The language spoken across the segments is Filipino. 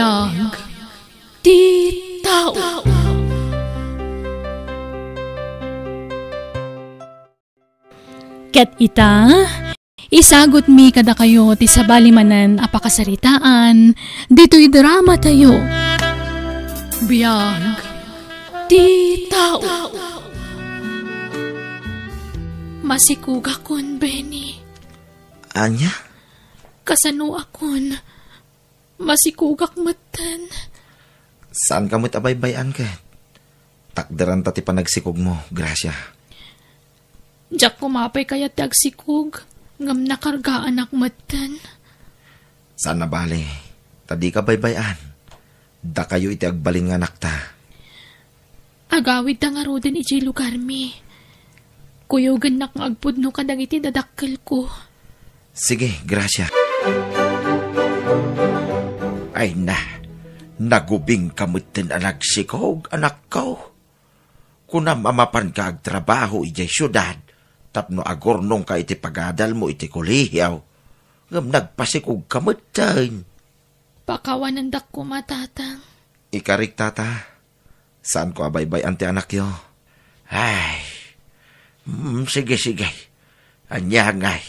Biyag ti tao. Ket ita, isagot mi kada kayo ti sabalimanan apakasaritaan, dito'y drama tayo. Biyag ti tao. Masikuga kon, Benny. Anya? Kasano akon, masikugak matan. Saan ka mo't abaybayan ka? Takdaran tati panagsikog mo, Gracia. Diyak kumapay kaya tagsikog, ngam nakargaan ak matan. Saan na bali? Tadi ka baybayan. Da kayo iti agbalin nga nakta. Agawid na nga ro din iti lugar mi. Kuyogan nak nga agpudno kadang iti dadakkel ko. Sige, Gracia. Ay na, nagubing kamutin anak sikog, anak ko. Kuna mamapan ka agtrabaho iti syudad, tapno agornong ka iti pagadal mo iti kolehiyaw, ngam nagpasikog kamutin. Pakawanandak ko matatang. Ikarik tata, saan ko abaybay ante anak yo? Ay, sige, anyangay,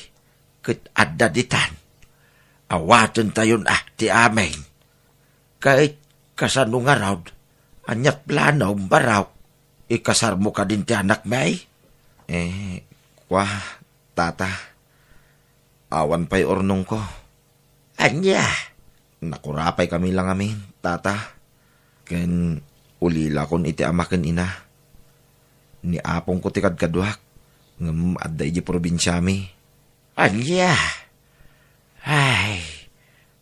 ket adda ditan. Awaten tayon ti amin. Kahit kasano nga raw, anyat planaw baraw, ikasar mo ka din ti anak may? Tata, awan pa'y ornong ko. Anya, nakurapay kami lang amin, tata. Ken ulila kon iti amaken ina. Ni apong ko ti kadkaduak, ngam adda iti probinsya mi. Anya, ay,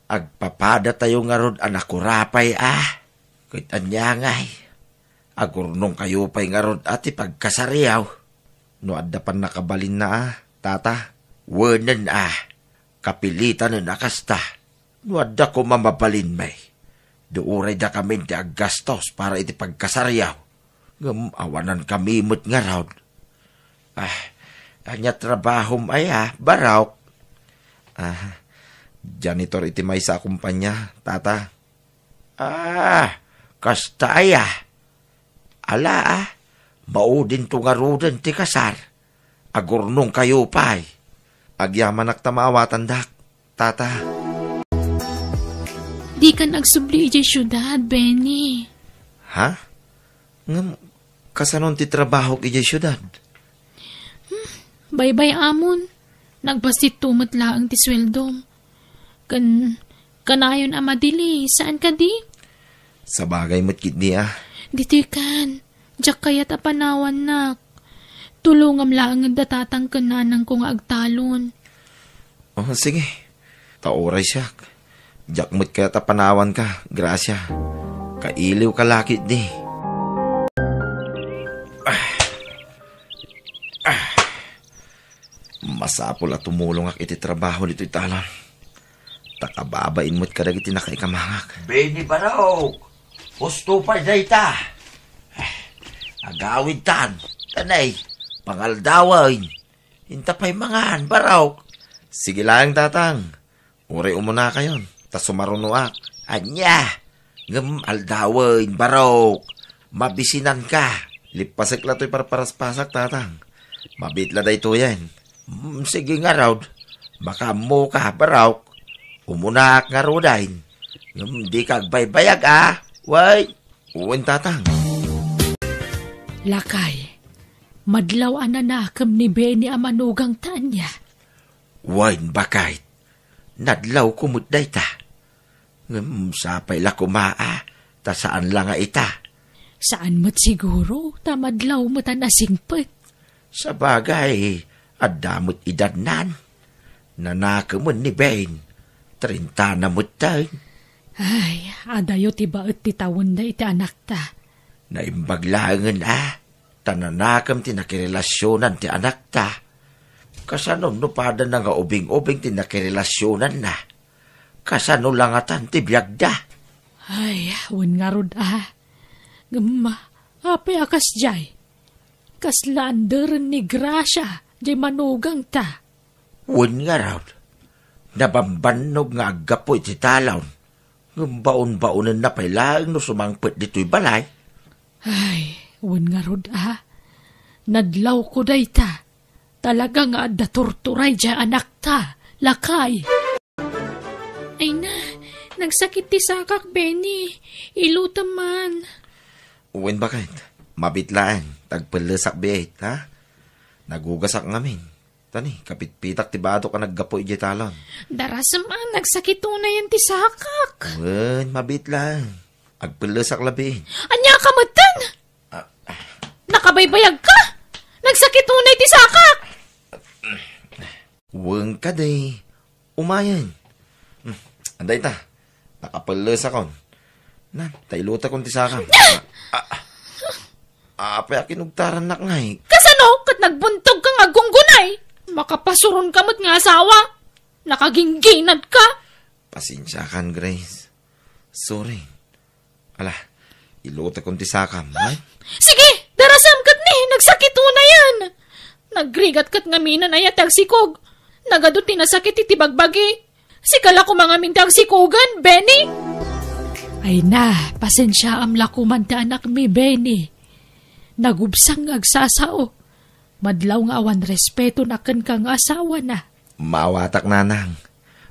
agpapada tayo nga rod anak kurapay Kahit anyangay. Agurnong kayo pa'y nga rod ati pagkasariyaw. No adda pan nakabalin na tata. Wanan kapilitan na nakasta. No adda ko mamabalin may. Duuray da kami ti aggastos para iti pagkasariyaw. Awanan kami mo't nga rod. Anya trabahom ay barawk. Janitor iti may sa kumpanya, tata. Kasta Ala maudin tungarudan ti kasar. Agurnong kayo pa'y. Agyaman ak tamawatan dak, tata. Di ka nagsubli iti syudad, Benny. Ha? Ngam, kasanon ti trabaho iti syudad? Baybay amon. Nagbasit tumot laang ti sweldom. Kanayon amadili, saan ka di? Sa bagay mo't kit niya. Dito kan, diyak kaya't apanawan nak. Tulungam laang ang datatang kananang kong agtalon. Sige. Tauray siya. Diyak mo't kaya't apanawan ka, Gracia. Kailiw ka lakit di. Masapol at tumulong ak iti trabaho dito italon. Takababain mo't kadag iti nakaikamangak. Benny Baraw, husto pa dayta. Agawid tan, tanay, pangaldawin. Intapay mangan, Baraw. Sige lang, tatang. Uray umuna kayon, tas sumarunuak. Anya, ngam aldawin, Baraw. Mabisinan ka. Lipasik la to'y parparaspasak, tatang. Mabitla day to yan. Sige nga raw, baka mo ka, Baraw. Umunak nga rodain. Di kag baybayag, Way. Uwan, tatang. Lakay, madlaw ananakam ni Benny amanugang tanya. Wain bakay, nadlaw kumut dayta. Sapay la kumaa, ta saan lang nga ita. Saan mo't siguro, tamadlaw mo't anasingpet. Sa bagay, adamot idadnan. Nanakamun ni Ben, 30 na mo't tayo. Ay, adayo tiba at titawon na iti anak ta. Naimbaglangan tananakam tinakirelasyonan ti anak ta. Kasano no pada na nga ubing-ubing tinakirelasyonan na. Kasano langatan ti biyagda. Ay, wan nga rod Gama, apay akas jay. Kaslanderan ni Gracia, jay manugang ta. Wan nga raw. Nabambanog nga agapoy ti talaw. Baon-baonan na pala no sumangpet dito'y balay. Ay, wan nga rod Nadlaw ko day ta. Talaga nga adda torturay dya anak ta. Lakay. Ay na, nagsakit ti sakak, Benny. Ilutam man. Uwin bakit? Mabitlaan. Tagpalasak biyait, ha? Nagugasak ngamin. Tani, kapitpitak ti bato ka naggapoy di talon. Darasam nagsakit na yan ti sakak. Uwin, mabitlaan. Agpalasak labi. Anya ka matan? Nakabaybayag ka? Nagsakit na ti sakak. Uwin ka day. Umayan. Anday ta. Nakapalasak kon. Na, tailuta kon ti sakam. Apay akinugtaran nak ngay. Kasano kat nagbuntog kang agunggunay? Makapasuron kamot nga asawa. Nakagingginad ka. Pasensya kan, Grace. Sorry. Ala, iluta kon ti sakam, ha? Sige, darasam kat ni. Nagsakit na yan. Nagrigat kat nga minan ay tagsikog. Nagado tinasakit iti bagbagi. Sikala ko mga mintag sikogan, Benny. Ay na, pasensya amla ko man ti anak mi, Benny. Nagubsang agsasao. Madlaw nga awan respeto na kan kang asawa na. Maawatak nanang.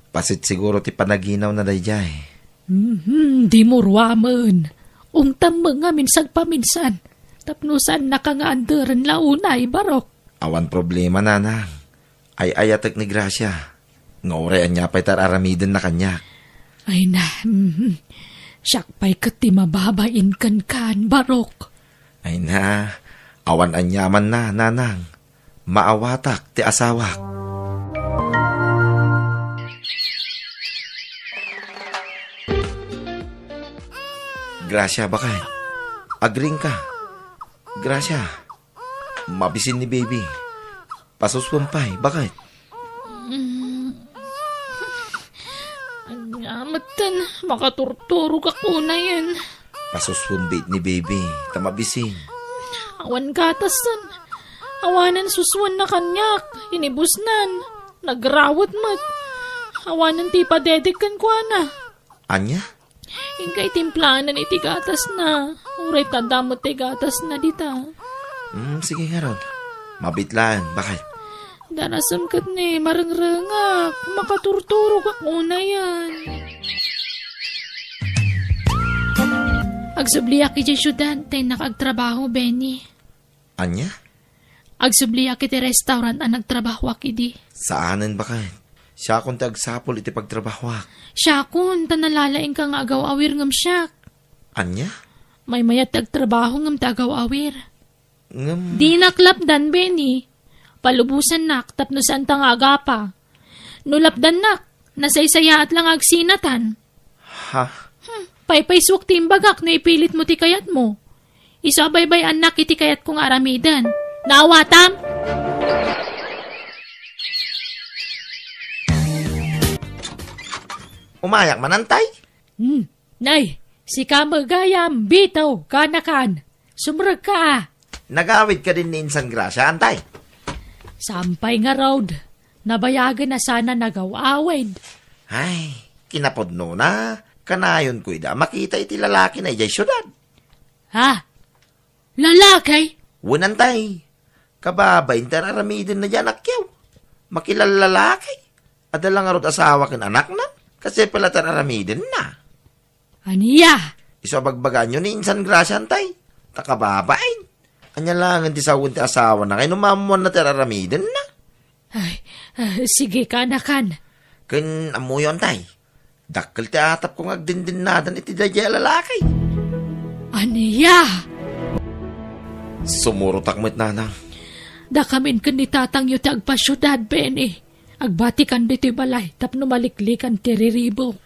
Pasit siguro ti panaginaw na dayjay. Di mo ruwaman. Ungtam mga minsag paminsan. Tapnusan na ka nga anderan launay, barok. Awan problema nanang. Ay ayatek ni Gracia. Ngaurean niya pa'y tararamidin na kanya. Ay na, siyak pa'y kati mababain kan, barok. Ay na, awan anyaman na, nanang. Maawatak, ti asawak. Gracia, bakit? Agring ka. Gracia, mabisin ni baby. Pasuswampay, bakit? Matan, makaturturo ka kuna yan. Pasuswambit ni baby, tamabisin. Awan katasan. Awanan suswan na kanyak. Inibusnan. Nagrawat mat. Awanan ti padedekan ko na. Anya? Ingkay timplanan iti gatas na. Uray tandamot ti gatas na dita. Sige nga ron. Mabitlaan, bakit? Darasam kat ni, marangrangak. Makaturturo ka kuna yan. Agsubliak iti syudad, tay nakagtrabaho, Benny. Anya? Agsubliak iti restaurant ang nagtrabaho akidi. Saanan bakit? Siya kung tagsapol iti pagtrabahwak. Siya kun, tanalalaing ka nga agaw-awir ngam siyak. Anya? May mayat tagtrabaho ngam tagaw-awir. Ngam... Di naklapdan, Benny. Palubusan nak, tapno saan tang agapa. Nulapdan nak, nasaysaya at lang agsinatan. Ha? Paypayswak ti imbagak na ipilit mo ti kayat mo. Isabaybay anak iti kayat kong aramidan. Naawatam? Umayak manantay? Nay, si kamagayam, bitaw, kanakan. Sumrag ka. Nagawid ka din ni Insan Gracia, antay. Sampay nga road. Nabayagan na sana nagaw-awid. Ay, kinapod no na. Kanayon ko ida, makita iti lalaki na ijay syudad. Ha? Lalakay? Wunantay. Kababain tararamidin na dyan akyaw. Makilalalaki. Adalang arot asawa kin anak na. Kasi pala tararamidin na. Aniya? Iso bagbagan nyo ni Insan Gracia, antay. Takababain. Anya lang ang tisawin ti asawa na kayo numamuan na tararamidin na. Ay, sige kanakan. Kin amuyon tay. Dakkel ti atap kong agdindinadan iti dadya lalaki. Aniya? Sumurutak mo't nanang. Da kamin kan ni tatang yu ti agpasyudad, Benny. Agbatikan dito balay, tapno maliklikan ti riribok.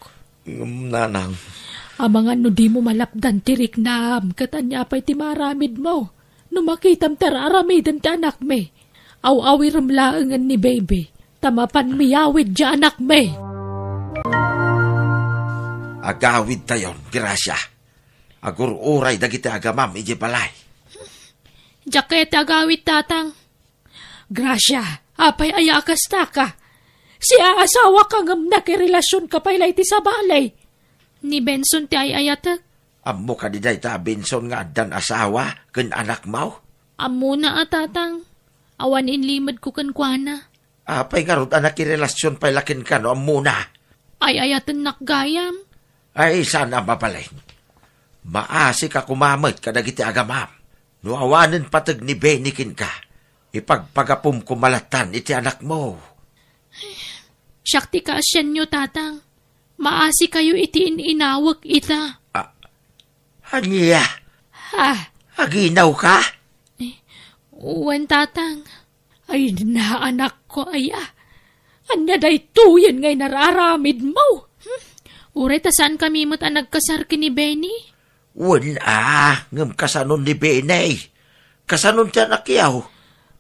Nanang. Amangan no di mo malapdan ti riknam, katanya pa'y ti maramid mo. No makitam tararamidan ti anak me. Aw-awiram laangan ni baby. Tamapan miyawid di anak me. Agawid tayon, Gracia. Agur-uray dagiti agamam iji balay. Jaket agawid tatang. Gracia, apay ayakas ta ka. Si aasawa ka ngam nakirelasyon ka pa'y ti sa balay. Ni Benson ti ayayatak. Amo ka di day ta Benson nga dan asawa ken anak mo. Amo na tatang. Awan inlimad ko kan kuana. Apay nga rod anak irelasyon pa'y lakin ka no amo na. Ay ayatan nakgayam. Ay sana mapalay. Maasi ka kumamit ka dagiti agamam. No awanin patag ni Benikin ka. Ipagpagapum kumalatan iti anak mo. Syakti ka asyan nyo tatang. Maasi kayo iti inawag ita. Anya? Ha? Aginaw ka? Uwan tatang. Ay na anak ko aya. Anya day tuyan ngay nararamid mo. Uray ta saan kami mo't ang nagkasar ni Benny? Wala, ngam kasanon ni Benay. Kasanon ti anak yaw.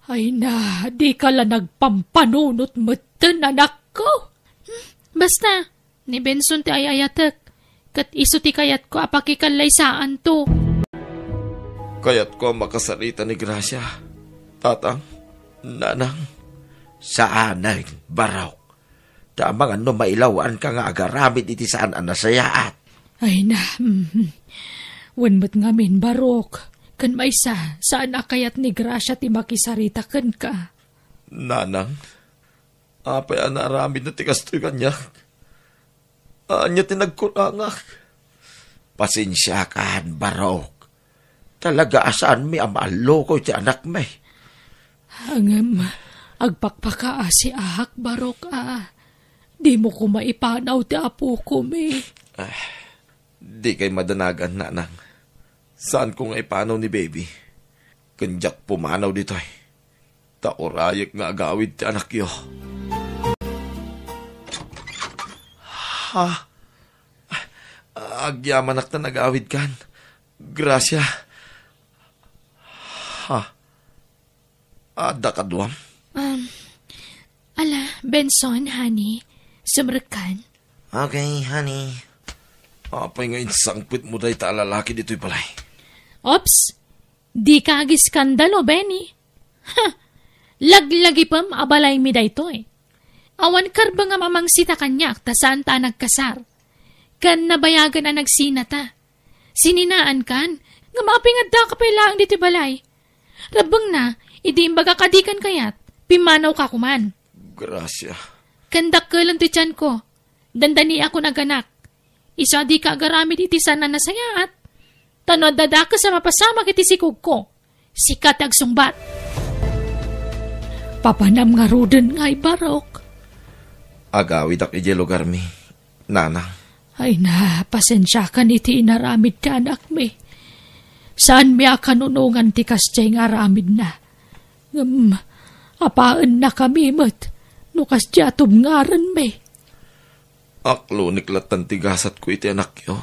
Ay na, di ka lang nagpampanunot matan anak ko. Basta, ni Benson ti ayayatak. Kat iso ti kayat ko apakikalay saan to. Kayat ko makasarita ni Gracia. Tatang, nanang. Saanay, Barok. Damang ano mailawan ka nga agaramid iti saan anasayaat. Ay na, wanmat ngamin Barok. Kan maysa, saan akayat ni Gracia ti makisarita kan ka? Nanang, apay anaramid na tikastoy kanya. Anya tinagkurangak. Pasensya ka, Barok. Talaga asaan mi amalo ko ti anak may. Hangam, agpakpaka si ahak Barok Di mo ko maipanaw ti apo ko may. Di kay madanagan, nanang. Saan ko nga ipanaw ni baby? Kanjak pumanaw dito ay. Taorayak nga agawid ti anak yo. Ha? Agyamanak na nag-awid kan. Gracia. Ha? Ada ka duwam? Ala, Benson, honey. Sumrakan. Okay, honey. Apay nga insangpit mo dahi ta lalaki dito'y palay. Ops, di ka agiskandalo, Benny. Ha, laglagi pam abalay mi dayto eh. Awan karba nga mamangsita kanyak ta saan ta nagkasar. Kan nabayagan na nagsinata. Sininaan kan, nga mapingad da ka lang dito balay. Rabang na, idi imbaga kadikan kayat, pimanaw ka kuman. Gracia. Kandak ka lang ti tiyan ko. Dandani ako naganak. Isa di ka agaramid iti sana nasayaat. Tanod dada ka sa mapasama kiti sikog ko. Sikat agsungbat. Papanam nga ruden nga'y Barok. Agawid ak ije lugar mi. Nanang. Ay na, pasensya ka iti inaramid ka anak mi. Saan mi akanunungan ti kasjay nga aramid na. Apaan na kami mat. Nukas di atob ngaran mi. Aklo niklatan tigasat ko iti anak yo.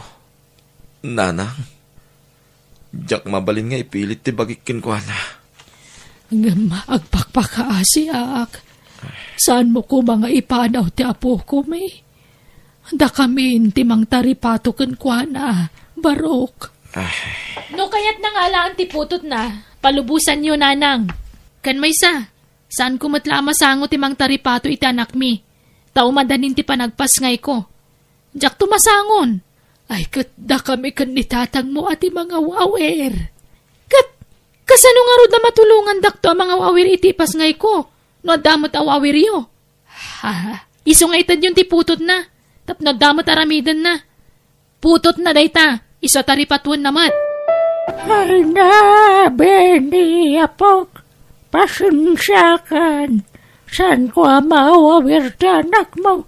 Nanang. Diyak mabalin nga ipilit ti bagikin ko na. Agpakpakaasi ak. Saan mo ko mga ipanaw ti apo ko may? Da kami timang taripato ken kuana, Barok. No kayat na nga lang ti putot na, palubusan nyo nanang. Kan may saan ko matla masango timang taripato iti anak mi? Tao madanin ti panagpas ngay ko. Diyak tumasangon. Ay kat da kami kan nitatang mo ati mga wawer. Kat, kasano nga rod na matulungan dakto ang mga wawer iti pas ngay ko? No damot awawir yo. Ha, iso nga itad yung ti putot na. Tapno damot aramidan na. Putot na dayta. Iso taripatuan namat. Ay na, Benny, apok. Pasensya kan. Saan ko maawawir ti anak mo?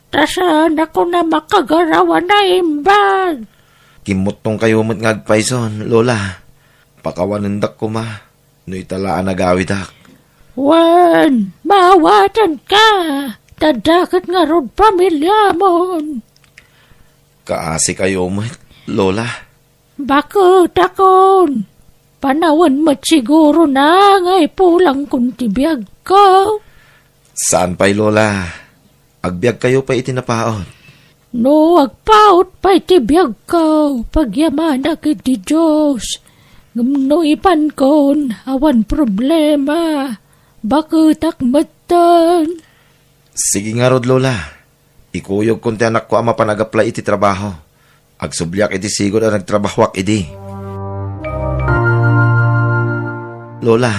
Tasaan ako na makagarawan na imbag. Kimot tong kayo mo't ngagpayson, Lola. Pakawanandak ko ma. No italaan nagawid ak. Wan, mawatan ka. Tadakat nga rod pamilya mo. Kaasi kayo mo't, Lola. Bakit akon? Panawan mo't siguro na ngay pulang kung tibiyag ko. Saan pa'y, Lola? Agbiag kayo pa itinapaon. No, agpaot pa itibiyag ko. Pagyaman akit di Diyos. Ngumno ipan kon, awan problema. Bakit akmatan? Sige nga rod, Lola. Ikuyog kunti anak ko ama panagapla iti trabaho. Agsublyak iti sigod ang nagtrabahwak idi. Lola,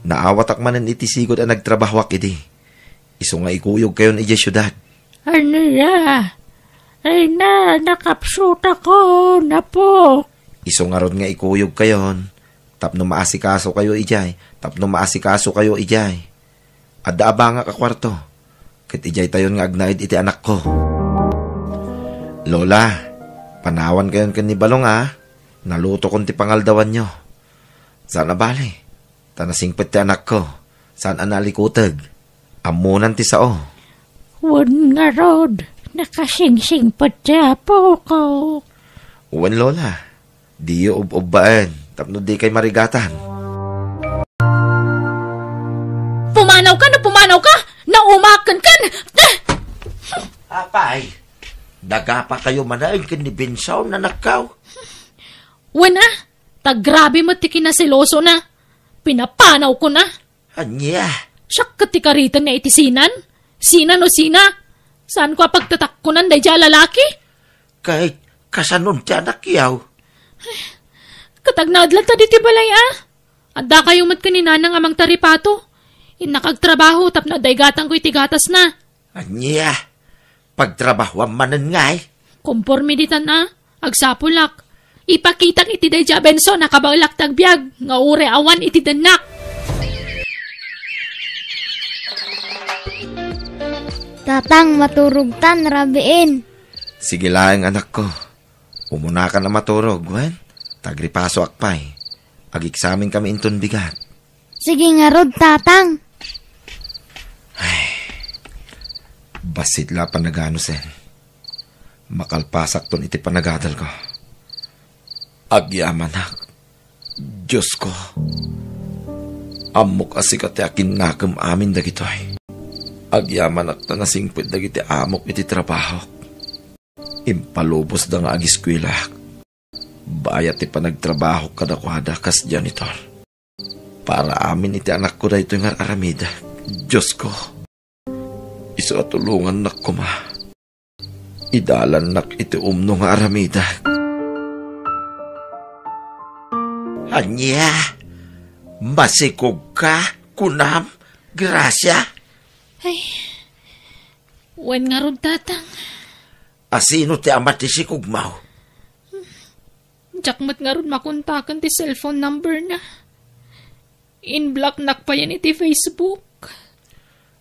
naawat akmanan iti sigod ang nagtrabahwak idi. Iso nga ikuyog kayon iti syudad. Ano ya? Ay na, nakapsut ako, napo. Iso nga ron nga ikuyog kayon. Tapno maasikaso kayo ijay. Tapno maasikaso kayo ijay. Adda ba nga kakwarto? Kit ijay tayon nga agnaid iti anak ko. Lola, panawan kayon kan ni Balong Naluto kon ti pangaldawan nyo. Saan na bali? Tanasingpet ti anak ko. Saan analikutag? Amunan ti sao. Wan nga rod, nakasingsing pa po ko. Uwan Lola, di ub-ubbaan. Tapno di kay marigatan. Pumanaw ka! Naumakan kan! Apay, daga pa kayo manain kin ni Binsaw na nakaw. Wana, tagrabe mo ti kinasiloso na. Pinapanaw ko na. Anya, Siyak katikaritan nga iti sinan? Sinan o sina? Saan ko pagtatakkunan day dya lalaki? kahit kasanon ti anak yaw. Katagnaadlat ta diti balay Adda kayo mat kanina ng amang taripato. Inakagtrabaho tap na daygatang ko iti gatas na. Anya, pagtrabaho manan ngay. Kompormi ditan agsapulak. Ipakitang iti day dya Benso nakabaglak tagbiag. Nga ure awan iti danak. Tatang, maturog tan, rabiin. Sige lang anak ko. Umuna ka na maturog, Gwen. Tagripaso akpay. Ag-examine kami inton bigat. Sige nga rod, tatang. Basit la panagano sen. Makalpasak ton iti panagadal ko. Agyamanak. Diyos ko. Amok asikat akin nakam amin dagitoy. Agyamanak na nasingpit dagiti amok iti trabaho. Impalubos da nga agiskwilak. Bayat ti panagtrabaho kadakwada kas janitor. Para amin iti anak ko dahito nga aramida. Diyos ko. Iso atulungan nak ko ma. Idalan nak iti umno nga aramida. Anya, masikog ka, kunam, grasya. Ay, wen nga rod tatang. Asino ti amat ti sikugmaw? Jakmat nga rod makontakan ti cellphone number na. In-block nak pa yan iti Facebook.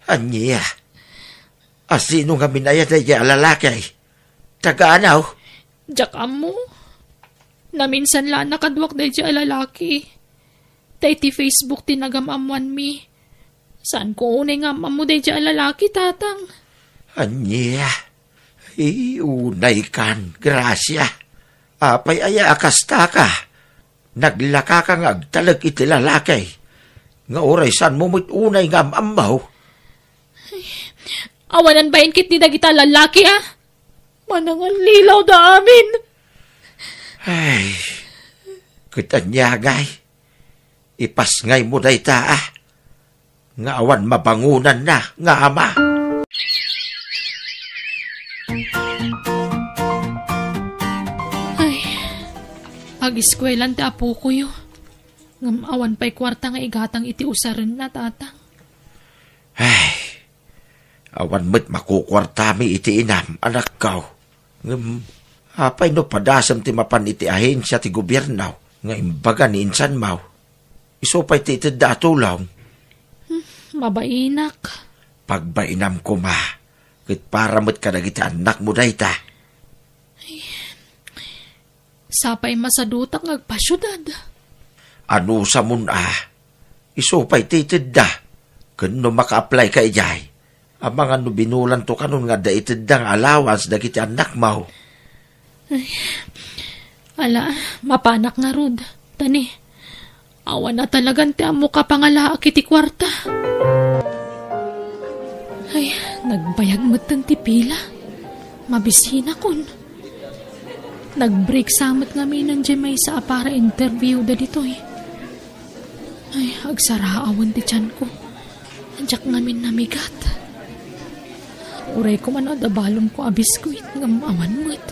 Anya, asino nga minayad ay alalakay? Taga-anaw? Jak amo. Naminsan la nakadwak day dya lalaki. Tay ti Facebook tinagamamuan mi. Saan ko unay nga mo day dya lalaki, tatang? Anya, unay kan, grasya. Apay aya akasta ka. Naglaka ka nga agtalag iti lalakay. Nga oray saan mo mo't unay nga amaw? Awanan ba kit ni dagita lalaki, Manangan lilaw da amin. Ay, kitanyagay. Ipasngay mo day ta, Nga awan mabangunan na, nga ama. Ay, pag-iskwelan ti apo ko yo. Ngam awan pa'y kwarta nga igatang iti usaran na, tatang. Ay, awan mo't makukwartami iti inam, anak kaw. Apay no padasam ti mapan iti ahensya ti gobyernaw, nga imbaga ni insan maw. Isupay ti iti datulaw. Mabainak. Pagbainam ko ma, kit para mo't kadagiti anak mo dayta. Sapay masadutak agpasyudad. Ano sa mun isupay ti iti da, kano maka-apply ka ijay. Ang mga no binulan to kanon nga da iti dang allowance dagiti anak maw. Ala, mapanak nga rod. Tani, awan na talagang ti amo ka pangalaak iti kwarta. Ay, nagbayag matang ti pila. Mabisina kon. Nag-break samat nga nandiyan may sa para interview da ditoy. Ay, agsaraawan ti tiyan ko. Andiyak ngamin namigat. Uray ko man adabalong ko abiskuit ng awan mo't.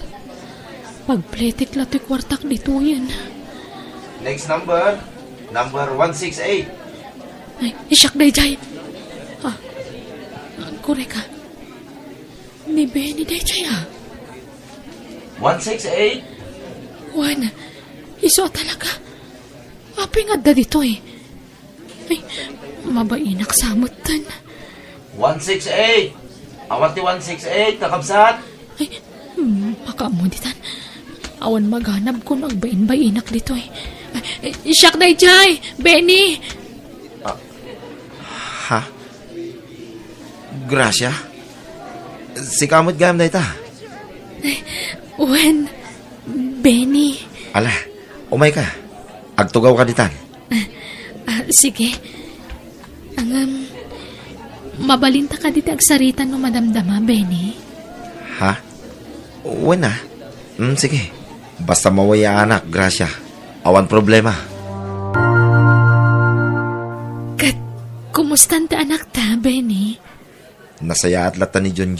Pagpletik lato'y kwartak dito yan. Next number. Number 168. Ay, isyak day, Jay. Kure ka. Ni Benny day, Jay, 168. Juan, iso talaga. Api nga da dito eh. Ay, mabainak samutan. 168. Awat ti 168, kakabsat. Ay, makamuditan. Awan maghanap ko nagbain-bainak dito eh. Ay, siyak day, Jay! Benny! Ha? Gracia? Si kamot gam na ita. Juan, Benny. Ala, umay ka. Agtugaw ka ditan. Sige. Ang, mabalinta ka dito agsaritan no madamdama, Benny. Ha? Uwan na. Sige. Basta mawaya anak, Gracia. Awan problema. Kat, kumustan ta anak ta, Benny? Nasaya at lata ni John.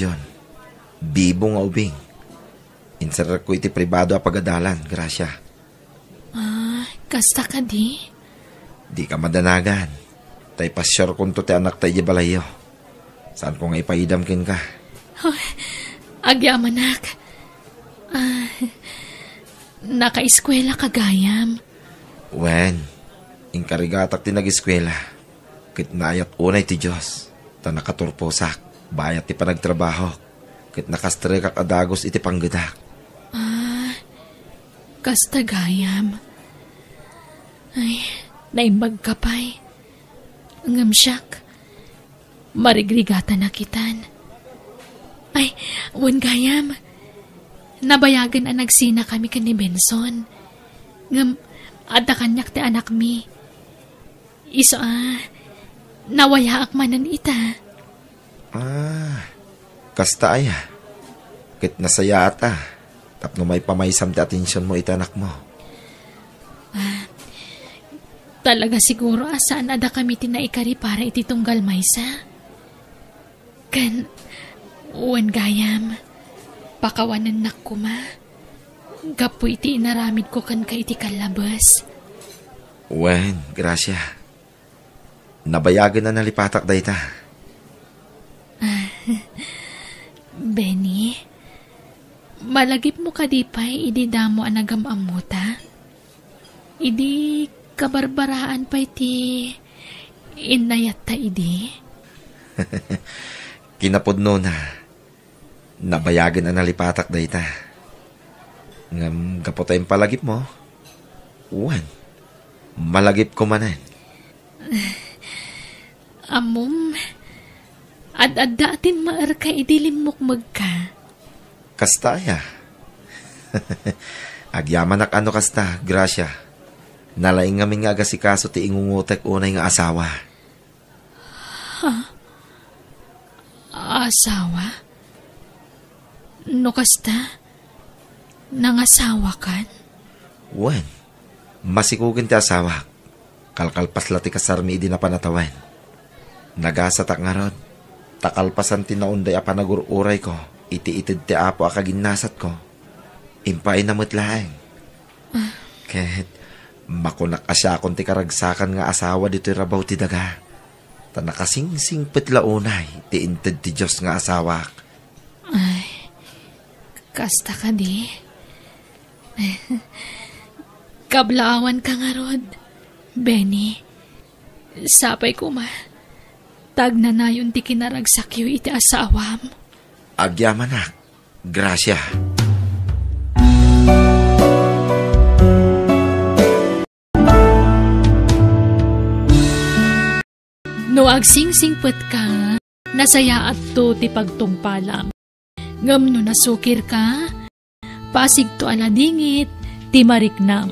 Bibo nga ubing. Insarar ko iti pribado a pagadalan, Gracia. Kasta ka di? Di ka madanagan. Tay pasyar kung to ti anak tayo balayo. Saan ko nga ipaidamkin ka? Agyam anak. Naka-eskwela ka gayam. Wen, inkarigatak ti nag-eskwela. Kit naayat unay ti Diyos. Ta nakaturposak. Bayat ti panagtrabaho. Kit nakastrekak adagos iti panggadak. Kasta gayam. Ay, naimbag ka pa'y. Ngamsyak. Marigrigata na kitan. Ay, wan gayam. Nabayagan ang nagsina kami kan ni Benson. Ngam, ada kanyak ti anak mi. Iso nawayaak manan ita. Kasta ay Kit nasaya ata. Tapno may pamaysam ti atensyon mo ita anak mo. Talaga siguro asaan ada kami tinaikari para iti tunggal maysa. Kan, uwan gayam, pakawanan nak kuma. Gapo iti inaramid ko kan ka iti kalabas. Wen, Gracia. Nabayagan na nalipatak da ita. Benny, malagip mo ka di pa'y ididamo anagam amuta. Idi kabarbaraan pa iti inayat ta idi. Kinapudno na. Nabayagan na nalipatak da ita. Ngam kapotay yung palagip mo. Uwan. Malagip ko manan. Amom, ad-addatin maar ka idilim mukmag ka. Kastaya. Agyaman ak ano kasta, Gracia. Nalaing nga agasikaso ti ingungutek unay nga asawa. Asawa? No kasta? Nangasawa kan? Wen, masikugin ti asawa. Kalkalpas lati kasarmi idi na panatawan. Nagasatak nga rod. Takalpasan ti naunday a panagururay ko. Iti-itid ti apo a kaginasat ko. Impay na mutlaeng. Kahit makunak asya akong ti karagsakan nga asawa dito'y rabaw ti daga. Ta nakasingsing petlaunay ti inted ti Diyos nga asawak. Ay, kasta ka di. Kablaawan ka nga rod, Benny. Sapay ko tagnanayon ti kinaragsakyo iti asawam. Agyamanak, Gracia. No agsingsingpet ka, nasaya at to ti pagtungpalam. Ngam no nasukir ka, pasig to aladingit, ti mariknam.